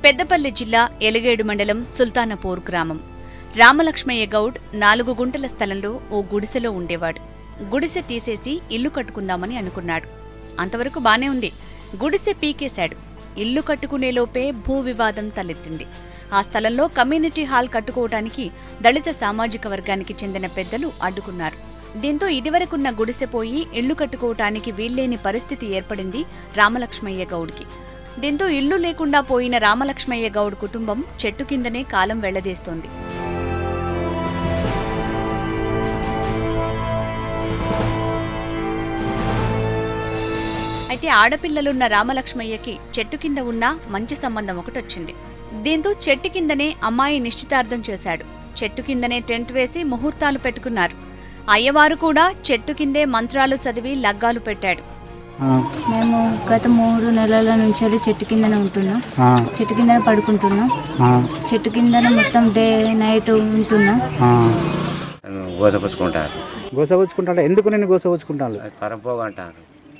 పెద్దపల్లి జిల్లా ఎలిగేడు మండలం సుల్తానపూర్ గ్రామం. రామలక్ష్మయ్య గౌడ్ 4 గుంటల స్థలంలో ఓ గుడిసెలో ఉండేవాడు. గుడిసె తీసేసి ఇల్లు కట్టుకుందామని అనుకున్నాడు. అంతవరకు బానే ఉంది. గుడిసె పీకేశాడు. ఇల్లు కట్టుకునేలోపే భూ వివాదం తలెత్తింది. ఆ స్థలంలో కమ్యూనిటీ హాల్ కట్టుకోవటానికి దళిత సామాజిక వర్గానికి చెందిన పెద్దలు అడ్డుకున్నారు. దీంతో ఇదివరకున్న గుడిసె పోయి ఇల్లు కట్టుకోవటానికి వీల్లేని పరిస్థితి ఏర్పడింది రామలక్ష్మయ్య గౌడ్కి. దీంతో ఇల్లు లేకుండా పోయిన రామలక్ష్మయ్య గౌడ్ కుటుంబం చెట్టు కిందనే కాలం వెళ్లదీస్తోంది. అయితే ఆడపిల్లలున్న రామలక్ష్మయ్యకి చెట్టు కింద ఉన్న మంచి సంబంధం ఒకటొచ్చింది. దీంతో చెట్టు కిందనే అమ్మాయి నిశ్చితార్థం చేశాడు. చెట్టు కిందనే టెంట్ వేసి ముహూర్తాలు పెట్టుకున్నారు. అయ్యవారు కూడా చెట్టు కిందే మంత్రాలు చదివి లగ్గాలు పెట్టాడు. మేము గత 3 నెలల నుంచి చెట్టు కిందనే ఉంటున్నాం. చెట్టు కిందనే పడుకుంటున్నాం. చెట్టు కిందనే మొత్తం డే నైట్ ఉంటున్నాం. గోసపుచ్చుకుంటా ఎందుకు నేను గోసపుచ్చుకుంటాను? పరంపోగు అంటారు.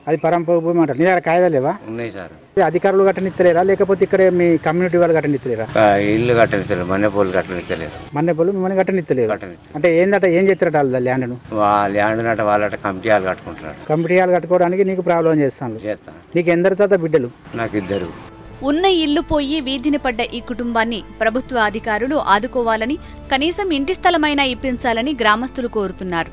అది పరంపోగు అంటారు. నీ దగ్గర కాయదా లేవా? ఉన్నాయి సార్. అధికారులు కట్టనిత్తలేరా లేకపోతే ఇక్కడ మీ కమ్యూనిటీ వాళ్ళు కట్టనిత్తలేరా? ఇల్లు కట్టనిత్తలేరు, మన్నెపూలు కట్టనిత్తలేరు. మన్నెపూలు మిమ్మల్ని కట్టనిత్తలేరు అంటే ఏందట? ఏం చేస్తారట వాళ్ళ ల్యాండ్ను? ల్యాండ్ అట వాళ్ళట కమిటీ హాల్ కట్టుకుంటున్నారు. కమిటీ హాల్ కట్టుకోవడానికి నీకు ప్రాబ్లం చేస్తాను. నీకు ఎందరి తాత బిడ్డలు? నాకు 2. ఉన్న ఇల్లు పోయి వీధిని పడ్డ ఈ కుటుంబాన్ని ప్రభుత్వ అధికారులు ఆదుకోవాలని, కనీసం ఇంటి స్థలమైనా ఇప్పించాలని గ్రామస్తులు కోరుతున్నారు.